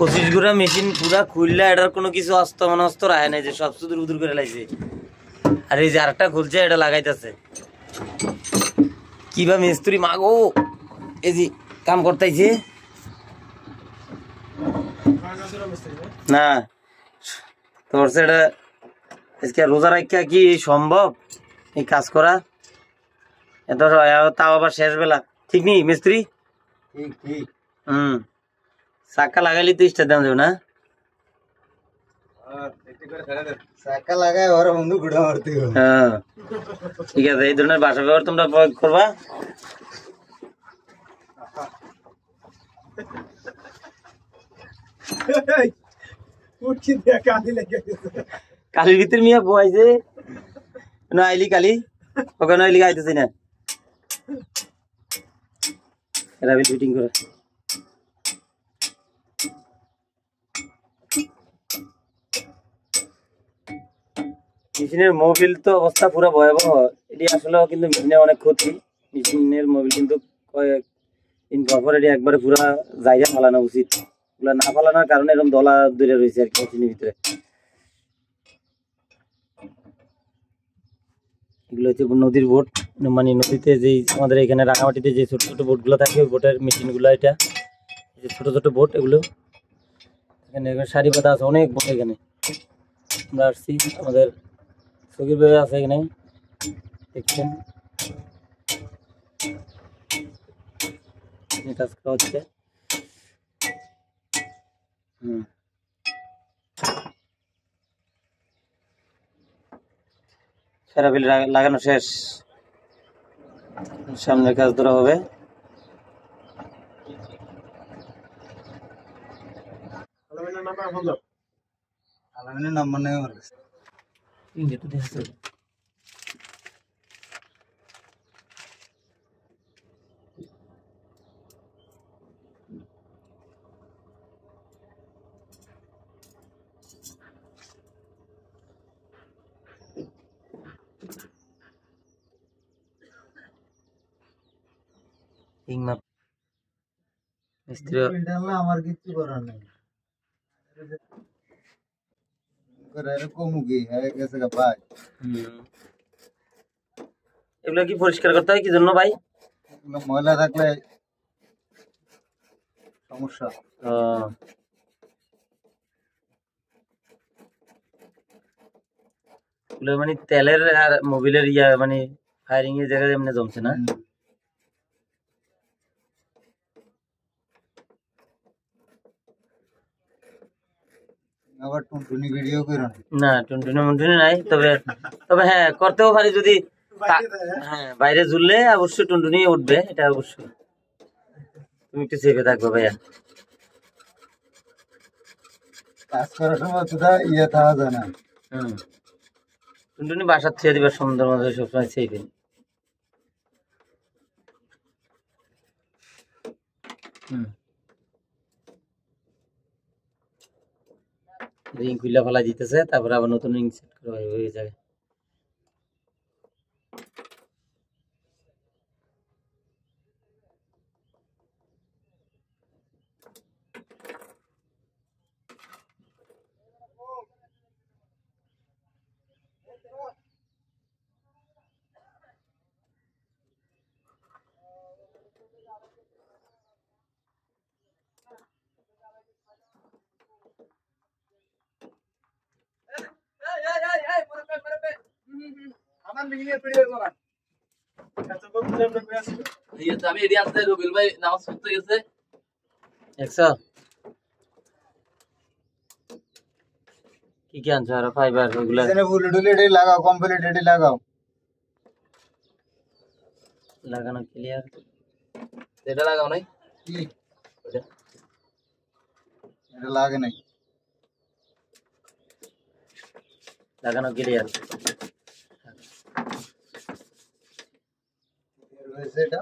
25 গুড়া মেশিন পুরা খুললা এটার কোনো কিছু অস্ত মানে অস্ত রায় নাই যে সব সুদূর উদুর করে লাইছে। আর এই যে আরেকটা খুলছে এটা লাগাইতেছে কিবা মিস্ত্রি মাগো এই যে কাম করতেছে না তোর সেটা আজকে রোজা রাখা কি সম্ভব এই কাজ করা এত তাও আবার শেষ বেলা ঠিক নেই মিস্ত্রি ঠিক ঠিক চাক্কা লাগাইলে তো স্টার দাম দেব না চাকা লাগায় ওর বন্ধু ঘুরে মারতে হ্যাঁ ঠিক আছে এই ধরনের ভাষা ব্যবহার তোমরা প্রয়োগ করবা কালির ভিতর মিয়া বইছে না আইলি কালি ওখানে আইলি আইতেছি না রাবিল ফিটিং করে মেশিনের মোবিল তো অবস্থা পুরো ভয়াবহ এটি আসলে কিন্তু মেশিনের অনেক ক্ষতি মেশিনের মোবিল কিন্তু ইনকর্পোরেট একবারে পুরো জায়গা ফালানো উচিত এগুলো না ফালানোর কারণে এরকম দলা দূরে রয়েছে আর কি মেশিনের ভিতরে এগুলো হচ্ছে নদীর বোট মানে নদীতে যেই আমাদের এখানে রাঙামাটিতে যে ছোট ছোট বোটগুলো থাকে ওই বোটের মেশিনগুলো এটা যে ছোট ছোট বোট এগুলো এখানে সারি পাতা আছে অনেক বোট এখানে আমরা আসছি আমাদের সগির ভাই আছে এখানে দেখছেন কাজ করা হচ্ছে ফেরাবিল লাগানো শেষ সামনের কাজ ধরা হবে নাম্বার নেই আমার কিছু করার নেই এগুলো কি পরিষ্কার করতে হয় কি জন্য ভাই ময়লা থাকলে সমস্যা মানে তেলের আর মোবিলের ইয়া মানে ফায়ারিং এর জায়গায় এমনি জমছে না আবার টুনটুনি ভিডিও করো না টুনটুনি মুনটুনি নাই তবে তবে হ্যাঁ করতেও পারি যদি হ্যাঁ বাইরে ঝুললে অবশ্যই টুনটুনি উঠবে এটা অবশ্যই তুমি একটু চেপে থাকবে ভাইয়া কাজ করার সময় তো ইয়ে থাকা যায় না টুনটুনি বাসার ছেড়ে দিবার সুন্দর মতো সবসময় চেপে রিং খুলে ফেলা দিতেছে তারপরে আবার নতুন রিং সেট করা হয়ে যাবে আমি এডি আসতে রবিল ভাই নামাজ পড়তে গেছে 100 কি কি আনছো আর ফাইবার ওগুলা এখানে ফুল ডুলেডি লাগাও কমপ্লিট এডি লাগাও লাগানো ক্লিয়ার এটা লাগাও নাই কি এটা লাগে নাই লাগানো ক্লিয়ার এটা